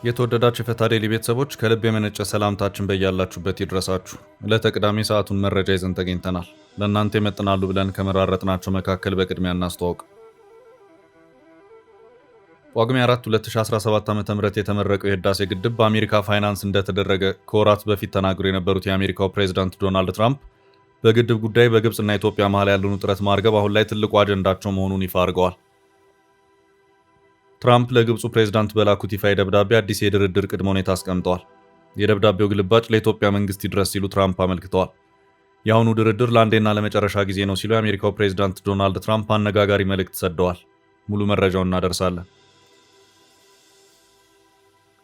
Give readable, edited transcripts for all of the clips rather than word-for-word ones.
የተወደዳችሁ የፈታ ዴይሊ ቤተሰቦች ከልብ የመነጨ ሰላምታችን በያላችሁበት ይድረሳችሁ። ለተቅዳሜ ሰዓቱን መረጃ ይዘን ተገኝተናል። ለእናንተ ይመጥናሉ ብለን ከመራረጥናቸው መካከል በቅድሚያ እናስተዋውቅ። ጳጉሜ 4 2017 ዓ.ም የተመረቀው የህዳሴ ግድብ በአሜሪካ ፋይናንስ እንደተደረገ ከወራት በፊት ተናግረው የነበሩት የአሜሪካው ፕሬዝዳንት ዶናልድ ትራምፕ በግድብ ጉዳይ በግብጽና ኢትዮጵያ መሃል ያለውን ውጥረት ማርገብ አሁን ላይ ትልቁ አጀንዳቸው መሆኑን ይፋ አድርገዋል። ትራምፕ ለግብፁ ፕሬዝዳንት በላኩት ይፋ ደብዳቤ አዲስ የድርድር ቅድመ ሁኔታ አስቀምጠዋል። የደብዳቤው ግልባጭ ለኢትዮጵያ መንግስት ይድረስ ሲሉ ትራምፕ አመልክተዋል። የአሁኑ ድርድር ለአንዴና ለመጨረሻ ጊዜ ነው ሲሉ የአሜሪካው ፕሬዝዳንት ዶናልድ ትራምፕ አነጋጋሪ መልእክት ሰደዋል። ሙሉ መረጃውን እናደርሳለን።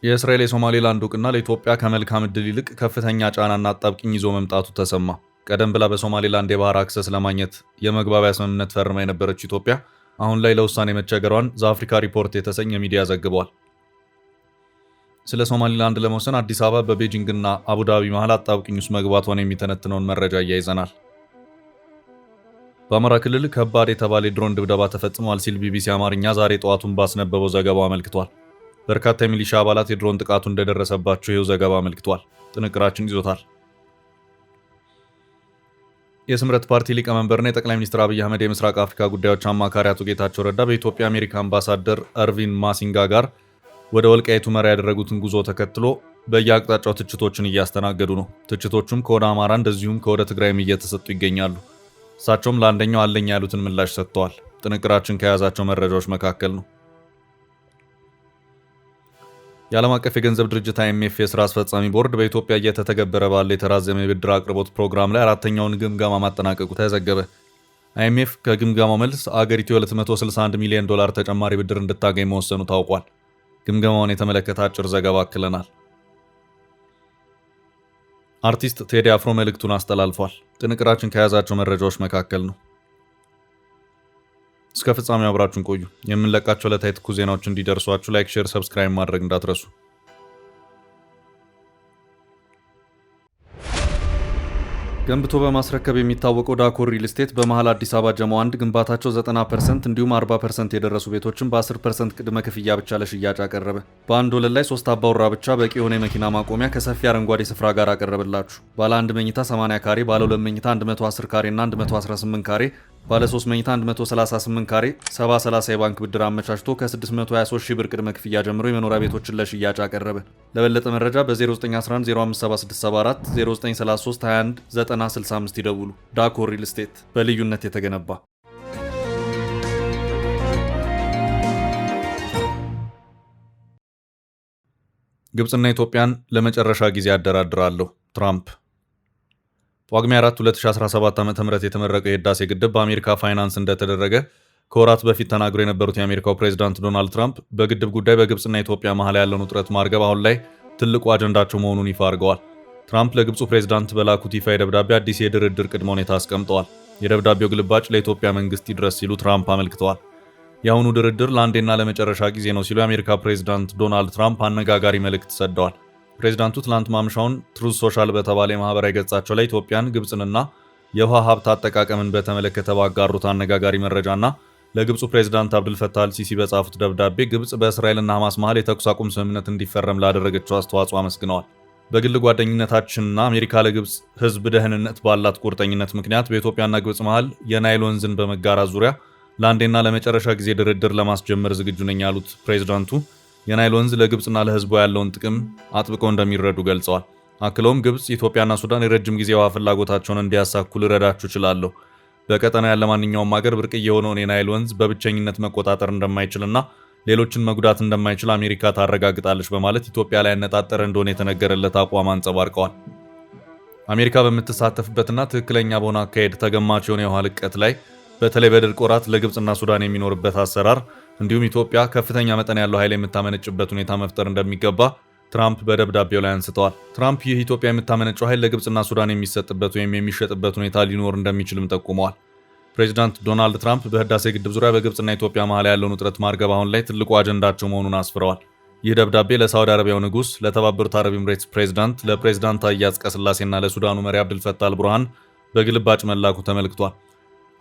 የእስራኤል የሶማሌላንድ እውቅና ለኢትዮጵያ ከመልካም ዕድል ይልቅ ከፍተኛ ጫናና አጣብቂኝ ይዞ መምጣቱ ተሰማ። ቀደም ብላ በሶማሌላንድ የባህር አክሰስ ለማግኘት የመግባቢያ ስምምነት ፈርማ የነበረችው ኢትዮጵያ አሁን ላይ ለውሳኔ መቸገሯን ዘአፍሪካ ሪፖርት የተሰኘ ሚዲያ ዘግቧል። ስለ ሶማሊላንድ ለመወሰን አዲስ አበባ በቤጂንግና አቡዳቢ መሃል አጣብቂኝ ውስጥ መግባቷን የሚተነትነውን መረጃ እያይዘናል። በአማራ ክልል ከባድ የተባለ የድሮን ድብደባ ተፈጽሟል ሲል ቢቢሲ አማርኛ ዛሬ ጠዋቱን ባስነበበው ዘገባው አመልክቷል። በርካታ የሚሊሻ አባላት የድሮን ጥቃቱ እንደደረሰባቸው ይኸው ዘገባ አመልክቷል። ጥንቅራችን ይዞታል። የስምረት ፓርቲ ሊቀመንበርና የጠቅላይ ሚኒስትር አብይ አህመድ የምስራቅ አፍሪካ ጉዳዮች አማካሪ አቶ ጌታቸው ረዳ በኢትዮጵያ አሜሪካ አምባሳደር እርቪን ማሲንጋ ጋር ወደ ወልቃይቱ መራ ያደረጉትን ጉዞ ተከትሎ በየአቅጣጫው ትችቶችን እያስተናገዱ ነው። ትችቶቹም ከወደ አማራ እንደዚሁም ከወደ ትግራይም እየተሰጡ ይገኛሉ። እሳቸውም ለአንደኛው አለኝ ያሉትን ምላሽ ሰጥተዋል። ጥንቅራችን ከያዛቸው መረጃዎች መካከል ነው። የዓለም አቀፍ የገንዘብ ድርጅት IMF የሥራ አስፈጻሚ ቦርድ በኢትዮጵያ እየተተገበረ ባለ የተራዘመ የብድር አቅርቦት ፕሮግራም ላይ አራተኛውን ግምገማ ማጠናቀቁ ተዘገበ። IMF ከግምገማው መልስ አገሪቱ $261 ሚሊዮን ተጨማሪ ብድር እንድታገኝ መወሰኑ ታውቋል። ግምገማውን የተመለከተ አጭር ዘገባ አክለናል። አርቲስት ቴዲ አፍሮ መልእክቱን አስተላልፏል። ጥንቅራችን ከያዛቸው መረጃዎች መካከል ነው። እስከ ፍጻሜው አብራችሁን ቆዩ። የምንለቃቸው ዕለታዊ ትኩስ ዜናዎች እንዲደርሷችሁ ላይክ፣ ሼር፣ ሰብስክራይብ ማድረግ እንዳትረሱ። ገንብቶ በማስረከብ የሚታወቀው ዳኮር ሪል ስቴት በመሃል አዲስ አበባ ጀሞ 1 ግንባታቸው 90% እንዲሁም 40% የደረሱ ቤቶችን በ10% ቅድመ ክፍያ ብቻ ለሽያጭ አቀረበ። በአንድ ወለል ላይ 3 አባወራ ብቻ በቂ የሆነ የመኪና ማቆሚያ ከሰፊ አረንጓዴ ስፍራ ጋር አቀረበላችሁ። ባለ 1 መኝታ 80 ካሬ፣ ባለ 2 መኝታ 110 ካሬ እና 118 ካሬ፣ ባለ 3 መኝታ 138 ካሬ 70/30 የባንክ ብድር አመቻችቶ ከ623 ሺህ ብር ቅድመ ክፍያ ጀምሮ የመኖሪያ ቤቶችን ለሽያጭ አቀረበ። ለበለጠ መረጃ በ0911 057674 0933 21 9065 ይደውሉ። ዳኮር ሪል ስቴት በልዩነት የተገነባ። ግብጽና ኢትዮጵያን ለመጨረሻ ጊዜ ያደራድራለሁ ትራምፕ። ጳጉሜ 4 2017 ዓ.ም የተመረቀው የህዳሴ ግድብ በአሜሪካ ፋይናንስ እንደተደረገ ከወራት በፊት ተናግረው የነበሩት የአሜሪካው ፕሬዝዳንት ዶናልድ ትራምፕ በግድብ ጉዳይ በግብጽና ኢትዮጵያ መሃል ያለውን ውጥረት ማርገብ አሁን ላይ ትልቁ አጀንዳቸው መሆኑን ይፋ አድርገዋል። ትራምፕ ለግብፁ ፕሬዝዳንት በላኩት ይፋ ደብዳቤ አዲስ የድርድር ቅድመ ሁኔታ አስቀምጠዋል። የደብዳቤው ግልባጭ ለኢትዮጵያ መንግስት ይድረስ ሲሉ ትራምፕ አመልክተዋል። የአሁኑ ድርድር ለአንዴና ለመጨረሻ ጊዜ ነው ሲሉ የአሜሪካ ፕሬዝዳንት ዶናልድ ትራምፕ አነጋጋሪ መልእክት ሰደዋል። ፕሬዝዳንቱ ትላንት ማምሻውን ትሩዝ ሶሻል በተባለ የማህበራዊ ገጻቸው ላይ ኢትዮጵያን፣ ግብጽንና የውሃ ሀብት አጠቃቀምን በተመለከተ ባጋሩት አነጋጋሪ መረጃና ለግብፁ ፕሬዝዳንት አብዱልፈታህ አልሲሲ በጻፉት ደብዳቤ ግብጽ በእስራኤልና ሐማስ መሃል የተኩስ አቁም ስምምነት እንዲፈረም ላደረገችው አስተዋጽኦ አመስግነዋል። በግል ጓደኝነታችንና አሜሪካ ለግብጽ ህዝብ ደህንነት ባላት ቁርጠኝነት ምክንያት በኢትዮጵያና ግብጽ መሃል የናይል ወንዝን በመጋራት ዙሪያ ለአንዴና ለመጨረሻ ጊዜ ድርድር ለማስጀመር ዝግጁ ነኝ ያሉት ፕሬዝዳንቱ የናይል ወንዝ ለግብጽና ለህዝቧ ያለውን ጥቅም አጥብቀው እንደሚረዱ ገልጸዋል። አክለውም ግብጽ፣ ኢትዮጵያና ሱዳን የረጅም ጊዜ ውሃ ፍላጎታቸውን እንዲያሳኩ ልረዳችሁ እችላለሁ። በቀጠና ያለ ማንኛውም ሀገር ብርቅዬ የሆነውን የናይል ወንዝ በብቸኝነት መቆጣጠር እንደማይችልና ሌሎችን መጉዳት እንደማይችል አሜሪካ ታረጋግጣለች በማለት ኢትዮጵያ ላይ ያነጣጠረ እንደሆነ የተነገረለት አቋም አንጸባርቀዋል። አሜሪካ በምትሳተፍበትና ትክክለኛ በሆነ አካሄድ ተገማች የሆነ የውሃ ልቀት ላይ በተለይ በድርቅ ወራት ለግብጽና ሱዳን የሚኖርበት አሰራር እንዲሁም ኢትዮጵያ ከፍተኛ መጠን ያለው ኃይል የምታመነጭበት ሁኔታ መፍጠር እንደሚገባ ትራምፕ በደብዳቤው ላይ አንስተዋል። ትራምፕ ይህ ኢትዮጵያ የምታመነጨው ኃይል ለግብጽና ሱዳን የሚሰጥበት ወይም የሚሸጥበት ሁኔታ ሊኖር እንደሚችልም ጠቁመዋል። ፕሬዚዳንት ዶናልድ ትራምፕ በህዳሴ ግድብ ዙሪያ በግብጽና ኢትዮጵያ መሃል ያለውን ውጥረት ማርገብ አሁን ላይ ትልቁ አጀንዳቸው መሆኑን አስፍረዋል። ይህ ደብዳቤ ለሳውዲ አረቢያው ንጉስ፣ ለተባበሩት አረብ ኤምሬትስ ፕሬዝዳንት፣ ለፕሬዝዳንት ታዬ አጽቀሥላሴና ለሱዳኑ መሪ አብዱልፈታህ አልቡርሃን በግልባጭ መላኩ ተመልክቷል።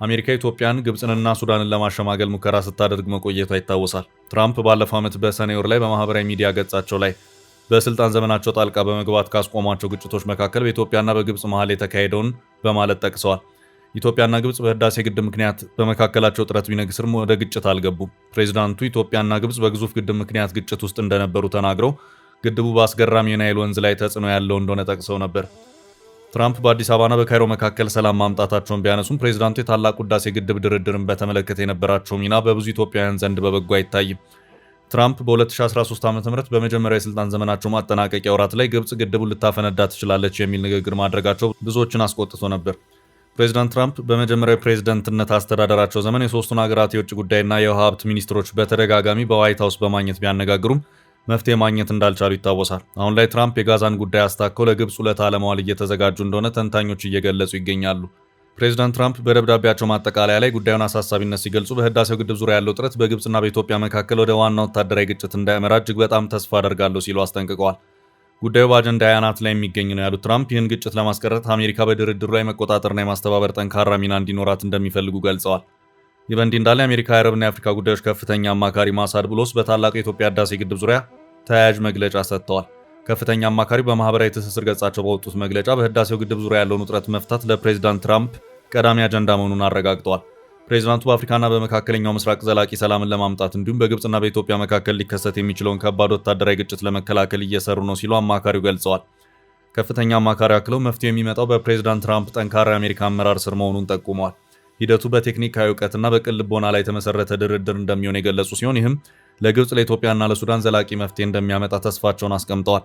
አሜሪካ ኢትዮጵያን፣ ግብፅንና ሱዳንን ለማሸማገል ሙከራ ስታደርግ መቆየቷ ይታወሳል። ትራምፕ ባለፈው ዓመት በሰኔ ወር ላይ በማህበራዊ ሚዲያ ገጻቸው ላይ በስልጣን ዘመናቸው ጣልቃ በመግባት ካስቆሟቸው ግጭቶች መካከል በኢትዮጵያና በግብፅ መሃል የተካሄደውን በማለት ጠቅሰዋል። ኢትዮጵያና ግብፅ በህዳሴ ግድብ ምክንያት በመካከላቸው ጥረት ቢነግስም ወደ ግጭት አልገቡም። ፕሬዚዳንቱ ኢትዮጵያና ግብፅ በግዙፍ ግድብ ምክንያት ግጭት ውስጥ እንደነበሩ ተናግረው ግድቡ በአስገራሚ የናይል ወንዝ ላይ ተጽዕኖ ያለው እንደሆነ ጠቅሰው ነበር። ትራምፕ በአዲስ አበባና በካይሮ መካከል ሰላም ማምጣታቸውን ቢያነሱም ፕሬዚዳንቱ የታላቁ ህዳሴ ግድብ ድርድርን በተመለከተ የነበራቸው ሚና በብዙ ኢትዮጵያውያን ዘንድ በበጎ አይታይም። ትራምፕ በ2013 ዓ.ም በመጀመሪያው የስልጣን ዘመናቸው ማጠናቀቂያ ወራት ላይ ግብፅ ግድቡን ልታፈነዳ ትችላለች የሚል ንግግር ማድረጋቸው ብዙዎችን አስቆጥቶ ነበር። ፕሬዚዳንት ትራምፕ በመጀመሪያው ፕሬዝዳንትነት አስተዳደራቸው ዘመን የሶስቱን ሀገራት የውጭ ጉዳይና የውሃ ሀብት ሚኒስትሮች በተደጋጋሚ በዋይት ሀውስ በማግኘት ቢያነጋግሩም መፍትሄ ማግኘት እንዳልቻሉ ይታወሳል። አሁን ላይ ትራምፕ የጋዛን ጉዳይ አስታከው ለግብፅ ውለታ ለመዋል እየተዘጋጁ እንደሆነ ተንታኞች እየገለጹ ይገኛሉ። ፕሬዚዳንት ትራምፕ በደብዳቤያቸው ማጠቃለያ ላይ ጉዳዩን አሳሳቢነት ሲገልጹ በህዳሴው ግድብ ዙሪያ ያለው ጥረት በግብፅና በኢትዮጵያ መካከል ወደ ዋና ወታደራዊ ግጭት እንዳያመራ እጅግ በጣም ተስፋ አደርጋለሁ ሲሉ አስጠንቅቀዋል። ጉዳዩ በአጀንዳ አናት ላይ የሚገኝ ነው ያሉት ትራምፕ ይህን ግጭት ለማስቀረት አሜሪካ በድርድሩ ላይ መቆጣጠርና የማስተባበር ጠንካራ ሚና እንዲኖራት እንደሚፈልጉ ገልጸዋል። ይህ በእንዲህ እንዳለ የአሜሪካ የአረብና የአፍሪካ ጉዳዮች ከፍተኛ አማካሪ ማሳድ ብሎስ በታላቁ የኢትዮጵያ ህዳሴ ግድብ ዙሪያ ተያያዥ መግለጫ ሰጥተዋል። ከፍተኛ አማካሪው በማህበራዊ ትስስር ገጻቸው ባወጡት መግለጫ በህዳሴው ግድብ ዙሪያ ያለውን ውጥረት መፍታት ለፕሬዚዳንት ትራምፕ ቀዳሚ አጀንዳ መሆኑን አረጋግጠዋል። ፕሬዚዳንቱ በአፍሪካና በመካከለኛው ምስራቅ ዘላቂ ሰላምን ለማምጣት እንዲሁም በግብፅና በኢትዮጵያ መካከል ሊከሰት የሚችለውን ከባድ ወታደራዊ ግጭት ለመከላከል እየሰሩ ነው ሲሉ አማካሪው ገልጸዋል። ከፍተኛ አማካሪው አክለው መፍትሄው የሚመጣው በፕሬዚዳንት ትራምፕ ጠንካራ የአሜሪካ አመራር ስር መሆኑን ጠቁመዋል። ሂደቱ በቴክኒካዊ እውቀትና በቅን ልቦና ላይ የተመሰረተ ድርድር እንደሚሆን የገለጹ ሲሆን ይህም ለግብፅ፣ ለኢትዮጵያና ለሱዳን ዘላቂ መፍትሄ እንደሚያመጣ ተስፋቸውን አስቀምጠዋል።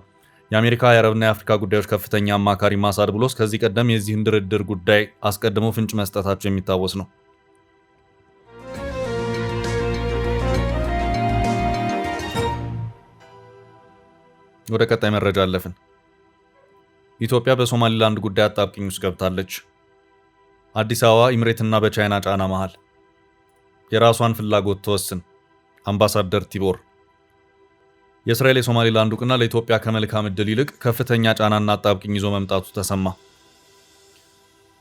የአሜሪካ የአረብና የአፍሪካ ጉዳዮች ከፍተኛ አማካሪ ማሳድ ብሎስ ከዚህ ቀደም የዚህን ድርድር ጉዳይ አስቀድመው ፍንጭ መስጠታቸው የሚታወስ ነው። ወደ ቀጣይ መረጃ አለፍን። ኢትዮጵያ በሶማሊላንድ ጉዳይ አጣብቂኝ ውስጥ ገብታለች። አዲስ አበባ ኢምሬትና በቻይና ጫና መሃል የራሷን ፍላጎት ተወስን። አምባሳደር ቲቦር የእስራኤል የሶማሊላንድ እውቅና ለኢትዮጵያ ከመልካም ዕድል ይልቅ ከፍተኛ ጫናና አጣብቂኝ ይዞ መምጣቱ ተሰማ።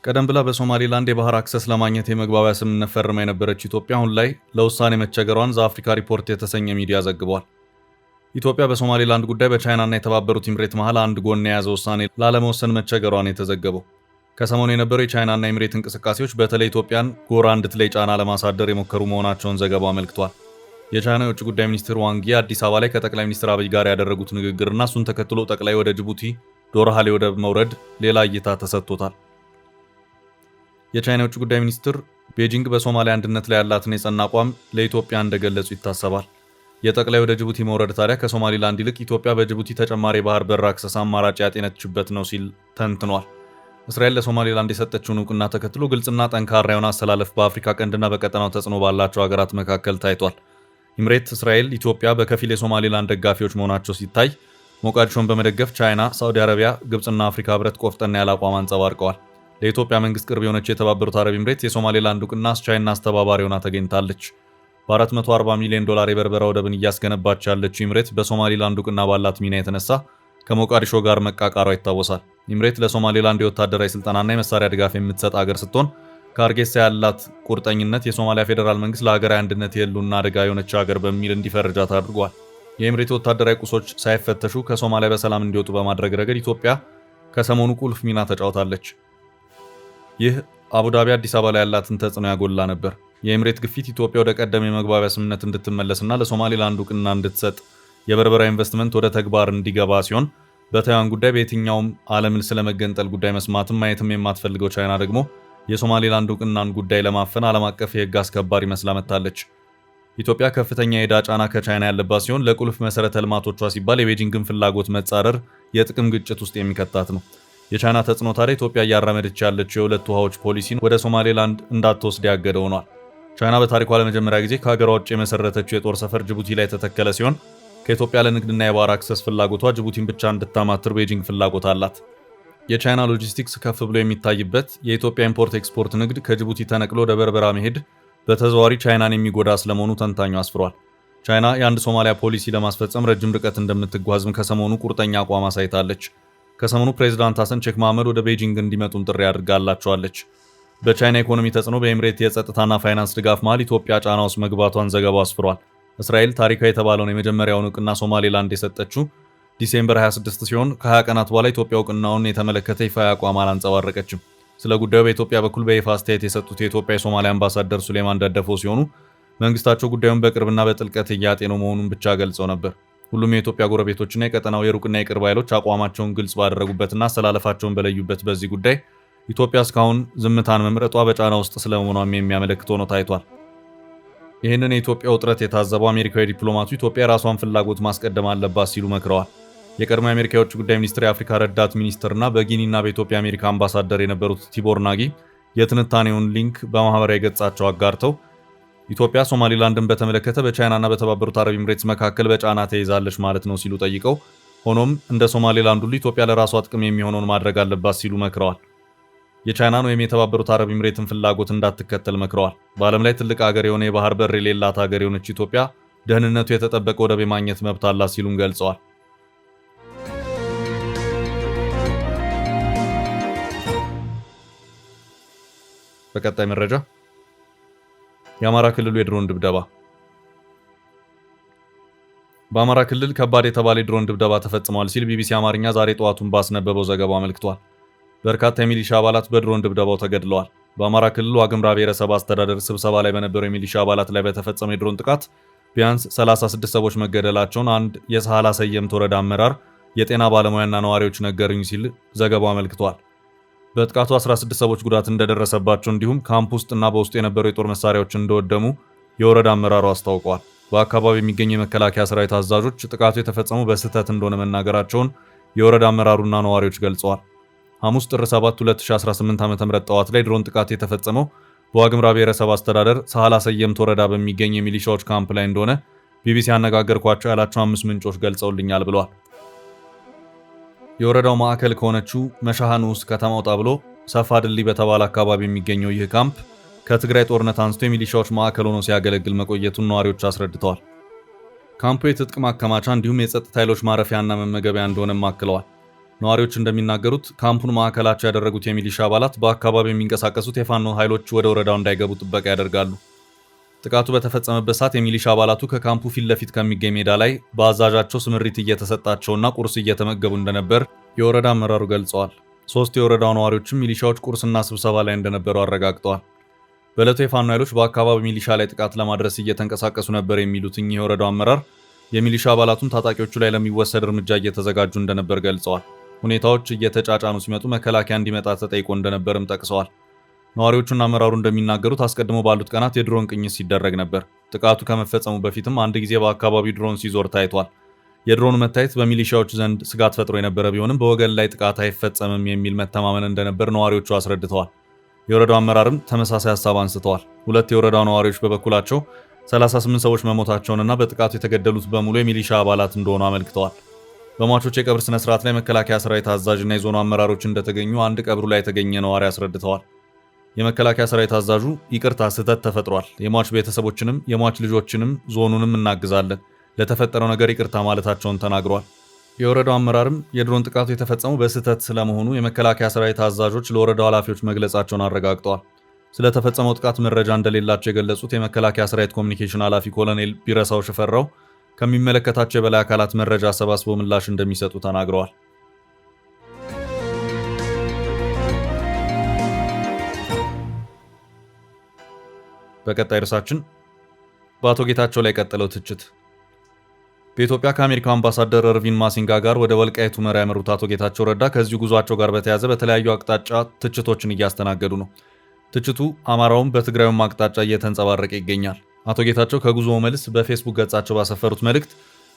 ቀደም ብላ በሶማሊላንድ የባህር አክሰስ ለማግኘት የመግባቢያ ስምምነት ፈርማ የነበረች ኢትዮጵያ አሁን ላይ ለውሳኔ መቸገሯን ዘአፍሪካ ሪፖርት የተሰኘ ሚዲያ ዘግቧል። ኢትዮጵያ በሶማሊላንድ ጉዳይ በቻይናና የተባበሩት ኤምሬት መሃል አንድ ጎን የያዘ ውሳኔ ላለመወሰን መቸገሯን የተዘገበው ከሰሞኑ የነበረው የቻይናና ኤምሬት እንቅስቃሴዎች በተለይ ኢትዮጵያን ጎራ እንድትለይ ጫና ለማሳደር የሞከሩ መሆናቸውን ዘገባው አመልክቷል። የቻይና የውጭ ጉዳይ ሚኒስትር ዋንግ ይ አዲስ አበባ ላይ ከጠቅላይ ሚኒስትር አብይ ጋር ያደረጉት ንግግርና እሱን ተከትሎ ጠቅላይ ወደ ጅቡቲ ዶርሃሌ ወደብ መውረድ ሌላ እይታ ተሰጥቶታል። የቻይና የውጭ ጉዳይ ሚኒስትር ቤጂንግ በሶማሊያ አንድነት ላይ ያላትን የጸና አቋም ለኢትዮጵያ እንደገለጹ ይታሰባል። የጠቅላይ ወደ ጅቡቲ መውረድ ታዲያ ከሶማሊላንድ ይልቅ ኢትዮጵያ በጅቡቲ ተጨማሪ ባህር በር አክሰስ አማራጭ ያጤነችበት ነው ሲል ተንትኗል። እስራኤል ለሶማሊላንድ የሰጠችውን እውቅና ተከትሎ ግልጽና ጠንካራ የሆነ አሰላለፍ በአፍሪካ ቀንድና በቀጠናው ተጽዕኖ ባላቸው ሀገራት መካከል ታይቷል። ኤምሬት፣ እስራኤል፣ ኢትዮጵያ በከፊል የሶማሊላንድ ደጋፊዎች መሆናቸው ሲታይ ሞቃዲሾን በመደገፍ ቻይና፣ ሳዑዲ አረቢያ፣ ግብፅና አፍሪካ ህብረት ቆፍጠና ያለ አቋም አንጸባርቀዋል። ለኢትዮጵያ መንግስት ቅርብ የሆነች የተባበሩት አረብ ኤምሬት የሶማሊላንድ እውቅና አስቻይና አስተባባሪ ሆና ተገኝታለች። በ440 ሚሊዮን ዶላር የበርበራ ወደብን እያስገነባች ያለችው ኤምሬት በሶማሊላንድ እውቅና ባላት ሚና የተነሳ ከሞቃዲሾ ጋር መቃቃሯ ይታወሳል። ኤምሬት ለሶማሊላንድ የወታደራዊ ስልጠናና የመሳሪያ ድጋፍ የምትሰጥ ሀገር ስትሆን ከአርጌሳ ያላት ቁርጠኝነት የሶማሊያ ፌዴራል መንግስት ለሀገራዊ አንድነት የህልውና አደጋ የሆነች ሀገር በሚል እንዲፈርጃት አድርጓል። የኤምሬት ወታደራዊ ቁሶች ሳይፈተሹ ከሶማሊያ በሰላም እንዲወጡ በማድረግ ረገድ ኢትዮጵያ ከሰሞኑ ቁልፍ ሚና ተጫውታለች። ይህ አቡዳቢ አዲስ አበባ ላይ ያላትን ተጽዕኖ ያጎላ ነበር። የኤምሬት ግፊት ኢትዮጵያ ወደ ቀደም የመግባቢያ ስምምነት እንድትመለስና ለሶማሊላንድ እውቅና እንድትሰጥ የበርበራ ኢንቨስትመንት ወደ ተግባር እንዲገባ ሲሆን በታይዋን ጉዳይ በየትኛውም ዓለምን ስለመገንጠል ጉዳይ መስማትም ማየትም የማትፈልገው ቻይና ደግሞ የሶማሊላንድ እውቅናን ጉዳይ ለማፈን ዓለም አቀፍ የህግ አስከባሪ መስላ መጥታለች። ኢትዮጵያ ከፍተኛ የዕዳ ጫና ከቻይና ያለባት ሲሆን ለቁልፍ መሰረተ ልማቶቿ ሲባል የቤጂንግን ፍላጎት መጻረር የጥቅም ግጭት ውስጥ የሚከታት ነው። የቻይና ተጽዕኖ ታዲያ ኢትዮጵያ እያራመደች ያለችው የሁለት ውሃዎች ፖሊሲን ወደ ሶማሌላንድ እንዳትወስድ ያገደ ሆኗል። ቻይና በታሪኳ ለመጀመሪያ ጊዜ ከሀገሯ ውጭ የመሰረተችው የጦር ሰፈር ጅቡቲ ላይ የተተከለ ሲሆን ከኢትዮጵያ ለንግድና የባህር አክሰስ ፍላጎቷ ጅቡቲን ብቻ እንድታማትር ቤጂንግ ፍላጎት አላት። የቻይና ሎጂስቲክስ ከፍ ብሎ የሚታይበት የኢትዮጵያ ኢምፖርት ኤክስፖርት ንግድ ከጅቡቲ ተነቅሎ ወደ በርበራ መሄድ በተዘዋዋሪ ቻይናን የሚጎዳ ስለመሆኑ ተንታኙ አስፍሯል። ቻይና የአንድ ሶማሊያ ፖሊሲ ለማስፈጸም ረጅም ርቀት እንደምትጓዝም ከሰሞኑ ቁርጠኛ አቋም አሳይታለች። ከሰሞኑ ፕሬዚዳንት ሐሰን ሼክ መሐመድ ወደ ቤጂንግ እንዲመጡም ጥሪ አድርጋላቸዋለች። በቻይና ኢኮኖሚ ተጽዕኖ በኤምሬት የጸጥታና ፋይናንስ ድጋፍ መሃል ኢትዮጵያ ጫና ውስጥ መግባቷን ዘገባው አስፍሯል። እስራኤል ታሪካዊ የተባለውን የመጀመሪያውን እውቅና ሶማሌላንድ የሰጠችው ዲሴምበር 26 ሲሆን ከ20 ቀናት በኋላ ኢትዮጵያ እውቅናውን የተመለከተ ይፋ አቋም አላንጸባረቀችም። ስለ ጉዳዩ በኢትዮጵያ በኩል በይፋ አስተያየት የሰጡት የኢትዮጵያ የሶማሊያ አምባሳደር ሱሌማን ደደፎ ሲሆኑ መንግስታቸው ጉዳዩን በቅርብና በጥልቀት እያጤነው መሆኑን ብቻ ገልጸው ነበር። ሁሉም የኢትዮጵያ ጎረቤቶችና የቀጠናው የሩቅና የቅርብ ኃይሎች አቋማቸውን ግልጽ ባደረጉበትና አስተላለፋቸውን በለዩበት በዚህ ጉዳይ ኢትዮጵያ እስካሁን ዝምታን መምረጧ በጫና ውስጥ ስለመሆኗም የሚያመለክት ሆኖ ታይቷል። ይህንን የኢትዮጵያ ውጥረት የታዘበው አሜሪካዊ ዲፕሎማቱ ኢትዮጵያ የራሷን ፍላጎት ማስቀደም አለባት ሲሉ መክረዋል። የቀድሞ የአሜሪካ የውጭ ጉዳይ ሚኒስትር የአፍሪካ ረዳት ሚኒስትርና በጊኒና በኢትዮጵያ አሜሪካ አምባሳደር የነበሩት ቲቦር ናጊ የትንታኔውን ሊንክ በማህበራዊ ገጻቸው አጋርተው ኢትዮጵያ ሶማሊላንድን በተመለከተ በቻይናና በተባበሩት አረብ ኤምሬትስ መካከል በጫና ተይዛለች ማለት ነው ሲሉ ጠይቀው፣ ሆኖም እንደ ሶማሊላንድ ሁሉ ኢትዮጵያ ለራሷ ጥቅም የሚሆነውን ማድረግ አለባት ሲሉ መክረዋል። የቻይናን ወይም የተባበሩት አረብ ኤምሬትን ፍላጎት እንዳትከተል መክረዋል። በዓለም ላይ ትልቅ ሀገር የሆነ የባህር በር የሌላት ሀገር የሆነች ኢትዮጵያ ደህንነቱ የተጠበቀ ወደብ የማግኘት መብት አላት ሲሉም ገልጸዋል። በቀጣይ መረጃ የአማራ ክልሉ የድሮን ድብደባ። በአማራ ክልል ከባድ የተባለ የድሮን ድብደባ ተፈጽሟል ሲል ቢቢሲ አማርኛ ዛሬ ጠዋቱን ባስነበበው ዘገባው አመልክቷል። በርካታ የሚሊሻ አባላት በድሮን ድብደባው ተገድለዋል። በአማራ ክልል ዋግምራ ብሔረሰብ አስተዳደር ስብሰባ ላይ በነበሩ የሚሊሻ አባላት ላይ በተፈጸመ የድሮን ጥቃት ቢያንስ 36 ሰዎች መገደላቸውን አንድ የሳህላ ሰየምት ወረዳ አመራር፣ የጤና ባለሙያና ነዋሪዎች ነገሩኝ ሲል ዘገባው አመልክቷል። በጥቃቱ 16 ሰዎች ጉዳት እንደደረሰባቸው እንዲሁም ካምፕ ውስጥና በውስጡ የነበሩ የጦር መሳሪያዎች እንደወደሙ የወረዳ አመራሩ አስታውቀዋል። በአካባቢው የሚገኙ የመከላከያ ሰራዊት አዛዦች ጥቃቱ የተፈጸመው በስህተት እንደሆነ መናገራቸውን የወረዳ አመራሩና ነዋሪዎች ገልጸዋል። ሐሙስ ጥር 7 2018 ዓ.ም ጠዋት ላይ ድሮን ጥቃት የተፈጸመው በዋግምራ ብሔረሰብ አስተዳደር ሳህላ ሰየምት ወረዳ በሚገኝ የሚሊሻዎች ካምፕ ላይ እንደሆነ ቢቢሲ ያነጋገርኳቸው ያላቸው 5 ምንጮች ገልጸውልኛል ብለዋል። የወረዳው ማዕከል ከሆነችው መሻሃን ውስጥ ከተማ ወጣ ብሎ ሰፋ ድልድይ በተባለ አካባቢ የሚገኘው ይህ ካምፕ ከትግራይ ጦርነት አንስቶ የሚሊሻዎች ማዕከል ሆኖ ሲያገለግል መቆየቱን ነዋሪዎች አስረድተዋል። ካምፑ የትጥቅ ማከማቻ እንዲሁም የጸጥታ ኃይሎች ማረፊያና መመገቢያ እንደሆነም አክለዋል። ነዋሪዎች እንደሚናገሩት ካምፑን ማዕከላቸው ያደረጉት የሚሊሻ አባላት በአካባቢው የሚንቀሳቀሱት የፋኖ ኃይሎች ወደ ወረዳው እንዳይገቡ ጥበቃ ያደርጋሉ። ጥቃቱ በተፈጸመበት ሰዓት የሚሊሻ አባላቱ ከካምፑ ፊት ለፊት ከሚገኝ ሜዳ ላይ በአዛዣቸው ስምሪት እየተሰጣቸውና ቁርስ እየተመገቡ እንደነበር የወረዳ አመራሩ ገልጸዋል። 3 የወረዳው ነዋሪዎችም ሚሊሻዎች ቁርስና ስብሰባ ላይ እንደነበሩ አረጋግጠዋል። በዕለቱ የፋኖ ኃይሎች በአካባቢው ሚሊሻ ላይ ጥቃት ለማድረስ እየተንቀሳቀሱ ነበር የሚሉት እኚህ የወረዳው አመራር የሚሊሻ አባላቱም ታጣቂዎቹ ላይ ለሚወሰድ እርምጃ እየተዘጋጁ እንደነበር ገልጸዋል። ሁኔታዎች እየተጫጫኑ ሲመጡ መከላከያ እንዲመጣ ተጠይቆ እንደነበርም ጠቅሰዋል። ነዋሪዎቹና አመራሩ እንደሚናገሩት አስቀድሞ ባሉት ቀናት የድሮን ቅኝት ሲደረግ ነበር። ጥቃቱ ከመፈጸሙ በፊትም አንድ ጊዜ በአካባቢው ድሮን ሲዞር ታይቷል። የድሮኑ መታየት በሚሊሻዎች ዘንድ ስጋት ፈጥሮ የነበረ ቢሆንም በወገን ላይ ጥቃት አይፈጸምም የሚል መተማመን እንደነበር ነዋሪዎቹ አስረድተዋል። የወረዳው አመራርም ተመሳሳይ ሀሳብ አንስተዋል። 2 የወረዳው ነዋሪዎች በበኩላቸው 38 ሰዎች መሞታቸውንና በጥቃቱ የተገደሉት በሙሉ የሚሊሻ አባላት እንደሆኑ አመልክተዋል። በሟቾች የቀብር ስነ ስርዓት ላይ መከላከያ ሰራዊት አዛዥና የዞኑ አመራሮች እንደተገኙ አንድ ቀብሩ ላይ የተገኘ ነዋሪ አስረድተዋል። የመከላከያ ሰራዊት አዛዡ ይቅርታ፣ ስህተት ተፈጥሯል፣ የሟች ቤተሰቦችንም የሟች ልጆችንም ዞኑንም እናግዛለን፣ ለተፈጠረው ነገር ይቅርታ ማለታቸውን ተናግሯል። የወረዳው አመራርም የድሮን ጥቃቱ የተፈጸመው በስህተት ስለመሆኑ የመከላከያ ሰራዊት አዛዦች ለወረዳው ኃላፊዎች መግለጻቸውን አረጋግጠዋል። ስለተፈጸመው ጥቃት መረጃ እንደሌላቸው የገለጹት የመከላከያ ሰራዊት ኮሚኒኬሽን ኃላፊ ኮሎኔል ቢረሳው ሽፈራው ከሚመለከታቸው የበላይ አካላት መረጃ አሰባስበው ምላሽ እንደሚሰጡ ተናግረዋል። በቀጣይ ርዕሳችን በአቶ ጌታቸው ላይ የቀጠለው ትችት። በኢትዮጵያ ከአሜሪካው አምባሳደር እርቪን ማሲንጋ ጋር ወደ ወልቃይት ሁመራ ያመሩት አቶ ጌታቸው ረዳ ከዚሁ ጉዟቸው ጋር በተያያዘ በተለያዩ አቅጣጫ ትችቶችን እያስተናገዱ ነው። ትችቱ አማራውም በትግራዩም አቅጣጫ እየተንጸባረቀ ይገኛል። አቶ ጌታቸው ከጉዞው መልስ በፌስቡክ ገጻቸው ባሰፈሩት መልእክት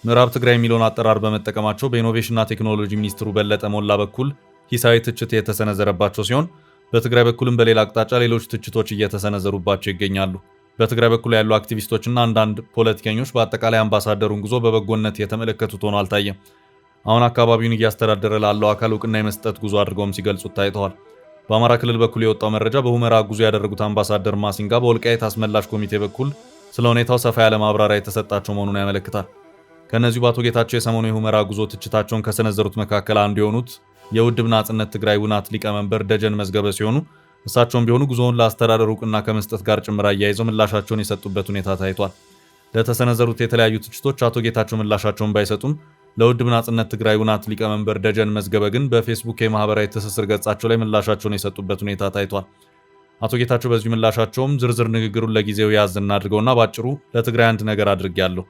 ምዕራብ ትግራይ የሚለውን አጠራር በመጠቀማቸው በኢኖቬሽንና ቴክኖሎጂ ሚኒስትሩ በለጠ ሞላ በኩል ሂሳዊ ትችት የተሰነዘረባቸው ሲሆን በትግራይ በኩልም በሌላ አቅጣጫ ሌሎች ትችቶች እየተሰነዘሩባቸው ይገኛሉ። በትግራይ በኩል ያሉ አክቲቪስቶችና አንዳንድ ፖለቲከኞች በአጠቃላይ አምባሳደሩን ጉዞ በበጎነት የተመለከቱት ሆኖ አልታየም። አሁን አካባቢውን እያስተዳደረ ላለው አካል እውቅና የመስጠት ጉዞ አድርገውም ሲገልጹት ታይተዋል። በአማራ ክልል በኩል የወጣው መረጃ በሁመራ ጉዞ ያደረጉት አምባሳደር ማሲንጋ በወልቃይት አስመላሽ ኮሚቴ በኩል ስለ ሁኔታው ሰፋ ያለ ማብራሪያ የተሰጣቸው መሆኑን ያመለክታል። ከእነዚሁ በአቶ ጌታቸው የሰሞኑ የሁመራ ጉዞ ትችታቸውን ከሰነዘሩት መካከል አንዱ የሆኑት የውድብ ናጽነት ትግራይ ውናት ሊቀመንበር ደጀን መዝገበ ሲሆኑ እሳቸውም ቢሆኑ ጉዞውን ለአስተዳደር እውቅና ከመስጠት ጋር ጭምር አያይዘው ምላሻቸውን የሰጡበት ሁኔታ ታይቷል። ለተሰነዘሩት የተለያዩ ትችቶች አቶ ጌታቸው ምላሻቸውን ባይሰጡም ለውድብ ናጽነት ትግራይ ውናት ሊቀመንበር ደጀን መዝገበ ግን በፌስቡክ የማህበራዊ ትስስር ገጻቸው ላይ ምላሻቸውን የሰጡበት ሁኔታ ታይቷል። አቶ ጌታቸው በዚሁ ምላሻቸውም ዝርዝር ንግግሩን ለጊዜው ያዝ እናድርገውና ባጭሩ ለትግራይ አንድ ነገር አድርጌያለሁ።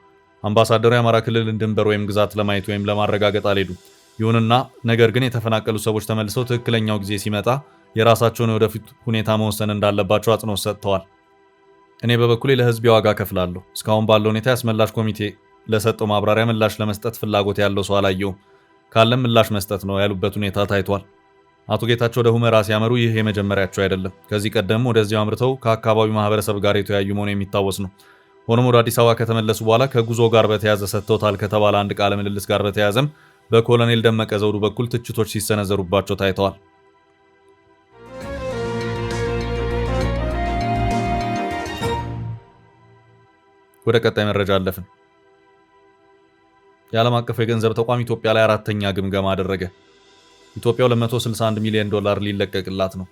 አምባሳደሩ የአማራ ክልልን ድንበር ወይም ግዛት ለማየት ወይም ለማረጋገጥ አልሄዱም። ይሁንና ነገር ግን የተፈናቀሉ ሰዎች ተመልሰው ትክክለኛው ጊዜ ሲመጣ የራሳቸውን የወደፊት ሁኔታ መወሰን እንዳለባቸው አጽንኦት ሰጥተዋል። እኔ በበኩሌ ለህዝብ ዋጋ ከፍላለሁ። እስካሁን ባለው ሁኔታ ያስመላሽ ኮሚቴ ለሰጠው ማብራሪያ ምላሽ ለመስጠት ፍላጎት ያለው ሰው አላየውም። ካለም ምላሽ መስጠት ነው ያሉበት ሁኔታ ታይቷል። አቶ ጌታቸው ወደ ሁመራ ሲያመሩ ይህ የመጀመሪያቸው አይደለም። ከዚህ ቀደም ወደዚያው አምርተው ከአካባቢው ማህበረሰብ ጋር የተወያዩ መሆኑ የሚታወስ ነው። ሆኖም ወደ አዲስ አበባ ከተመለሱ በኋላ ከጉዞ ጋር በተያያዘ ሰጥተውታል ከተባለ አንድ ቃለ ምልልስ ጋር በተያያዘም በኮሎኔል ደመቀ ዘውዱ በኩል ትችቶች ሲሰነዘሩባቸው ታይተዋል። ወደ ቀጣይ መረጃ አለፍን። የዓለም አቀፉ የገንዘብ ተቋም ኢትዮጵያ ላይ አራተኛ ግምገማ አደረገ። ኢትዮጵያ $261 ሚሊዮን ሊለቀቅላት ነው።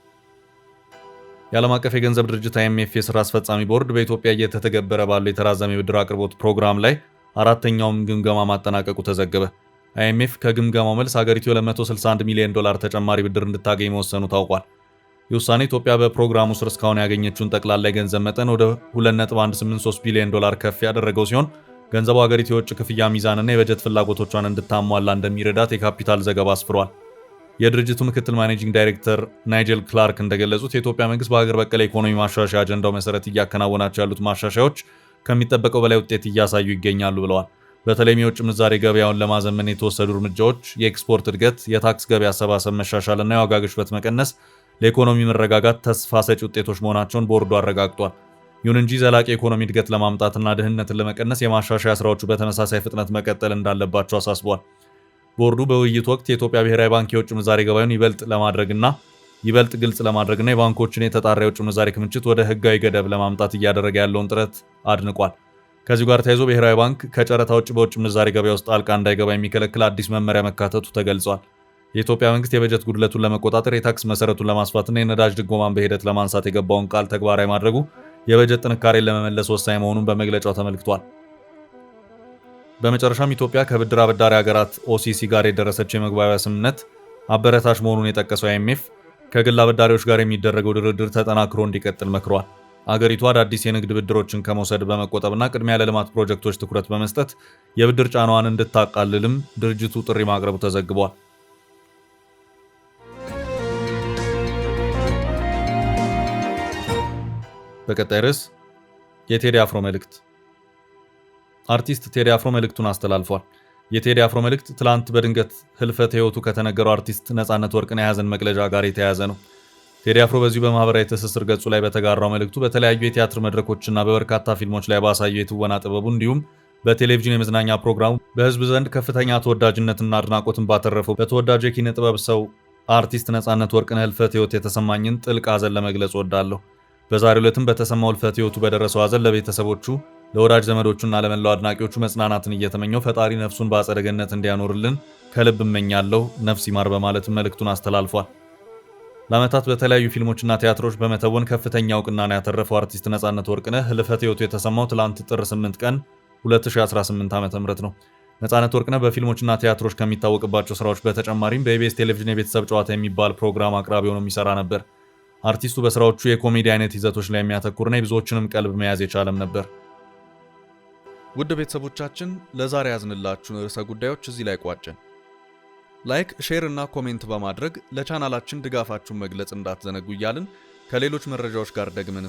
የዓለም አቀፍ የገንዘብ ድርጅት IMF የሥራ አስፈጻሚ ቦርድ በኢትዮጵያ እየተተገበረ ባለው የተራዘመ የብድር አቅርቦት ፕሮግራም ላይ አራተኛውን ግምገማ ማጠናቀቁ ተዘገበ። IMF ከግምገማው መልስ ሀገሪቱ $261 ሚሊዮን ተጨማሪ ብድር እንድታገኝ መወሰኑ ታውቋል። የውሳኔ ኢትዮጵያ በፕሮግራሙ ስር እስካሁን ያገኘችውን ጠቅላላ የገንዘብ መጠን ወደ $2.183 ቢሊዮን ከፍ ያደረገው ሲሆን ገንዘቡ ሀገሪቱ የውጭ ክፍያ ሚዛንና የበጀት ፍላጎቶቿን እንድታሟላ እንደሚረዳት የካፒታል ዘገባ አስፍሯል። የድርጅቱ ምክትል ማኔጂንግ ዳይሬክተር ናይጀል ክላርክ እንደገለጹት የኢትዮጵያ መንግስት በሀገር በቀል ኢኮኖሚ ማሻሻያ አጀንዳው መሰረት እያከናወናቸው ያሉት ማሻሻያዎች ከሚጠበቀው በላይ ውጤት እያሳዩ ይገኛሉ ብለዋል። በተለይም የውጭ ምንዛሬ ገበያውን ለማዘመን የተወሰዱ እርምጃዎች፣ የኤክስፖርት እድገት፣ የታክስ ገቢ አሰባሰብ መሻሻልና የዋጋ ግሽበት መቀነስ ለኢኮኖሚ መረጋጋት ተስፋ ሰጪ ውጤቶች መሆናቸውን ቦርዱ አረጋግጧል። ይሁን እንጂ ዘላቂ የኢኮኖሚ እድገት ለማምጣትና ድህነትን ለመቀነስ የማሻሻያ ስራዎቹ በተመሳሳይ ፍጥነት መቀጠል እንዳለባቸው አሳስቧል። ቦርዱ በውይይቱ ወቅት የኢትዮጵያ ብሔራዊ ባንክ የውጭ ምንዛሬ ገበያውን ይበልጥ ግልጽ ለማድረግና የባንኮችን የተጣራ የውጭ ምንዛሬ ክምችት ወደ ህጋዊ ገደብ ለማምጣት እያደረገ ያለውን ጥረት አድንቋል። ከዚሁ ጋር ተያይዞ ብሔራዊ ባንክ ከጨረታ ውጭ በውጭ ምንዛሬ ገበያ ውስጥ ጣልቃ እንዳይገባ የሚከለክል አዲስ መመሪያ መካተቱ ተገልጿል። የኢትዮጵያ መንግስት የበጀት ጉድለቱን ለመቆጣጠር የታክስ መሰረቱን ለማስፋትና የነዳጅ ድጎማን በሂደት ለማንሳት የገባውን ቃል ተግባራዊ ማድረጉ የበጀት ጥንካሬን ለመመለስ ወሳኝ መሆኑን በመግለጫው ተመልክቷል። በመጨረሻም ኢትዮጵያ ከብድር አበዳሪ ሀገራት OCC ጋር የደረሰችው የመግባቢያ ስምምነት አበረታች መሆኑን የጠቀሰው IMF ከግል አበዳሪዎች ጋር የሚደረገው ድርድር ተጠናክሮ እንዲቀጥል መክሯል። አገሪቱ አዳዲስ የንግድ ብድሮችን ከመውሰድ በመቆጠብና ቅድሚያ ለልማት ፕሮጀክቶች ትኩረት በመስጠት የብድር ጫናዋን እንድታቃልልም ድርጅቱ ጥሪ ማቅረቡ ተዘግቧል። በቀጣይ ርዕስ የቴዲ አፍሮ መልእክት። አርቲስት ቴዲ አፍሮ መልእክቱን አስተላልፏል። የቴዲ አፍሮ መልእክት ትላንት በድንገት ህልፈተ ህይወቱ ከተነገረው አርቲስት ነጻነት ወርቅነህ የሐዘን መግለጫ ጋር የተያያዘ ነው። ቴዲ አፍሮ በዚሁ በማህበራዊ ትስስር ገጹ ላይ በተጋራው መልእክቱ በተለያዩ የቲያትር መድረኮችና በበርካታ ፊልሞች ላይ ባሳየው የትወና ጥበቡ እንዲሁም በቴሌቪዥን የመዝናኛ ፕሮግራሙ በህዝብ ዘንድ ከፍተኛ ተወዳጅነትና አድናቆትን ባተረፈው በተወዳጁ የኪነ ጥበብ ሰው አርቲስት ነጻነት ወርቅነህ ህልፈተ ህይወት የተሰማኝን ጥልቅ ሐዘን ለመግለጽ እወዳለሁ። በዛሬው ዕለትም በተሰማው ህልፈተ ህይወቱ በደረሰው ሐዘን ለቤተሰቦቹ፣ ለወዳጅ ዘመዶቹና ለመላው አድናቂዎቹ መጽናናትን እየተመኘው ፈጣሪ ነፍሱን በአጸደ ገነት እንዲያኖርልን ከልብ እመኛለሁ፣ ነፍስ ይማር በማለት መልእክቱን አስተላልፏል። ለዓመታት በተለያዩ ፊልሞችና ቲያትሮች በመተወን ከፍተኛ እውቅናን ያተረፈው አርቲስት ነጻነት ወርቅነህ ህልፈተ ህይወቱ የተሰማው ትላንት ጥር 8 ቀን 2018 ዓ.ም ነው። ነጻነት ወርቅነህ በፊልሞችና ቲያትሮች ከሚታወቅባቸው ስራዎች በተጨማሪም በኢቢኤስ ቴሌቪዥን የቤተሰብ ጨዋታ የሚባል ፕሮግራም አቅራቢ ሆኖ የሚሰራ ነበር። አርቲስቱ በስራዎቹ የኮሜዲ አይነት ይዘቶች ላይ የሚያተኩርና የብዙዎችንም ቀልብ መያዝ የቻለም ነበር። ውድ ቤተሰቦቻችን ለዛሬ ያዝንላችሁን ርዕሰ ጉዳዮች እዚህ ላይ ቋጨን። ላይክ፣ ሼር እና ኮሜንት በማድረግ ለቻናላችን ድጋፋችሁን መግለጽ እንዳትዘነጉ እያልን ከሌሎች መረጃዎች ጋር ደግመን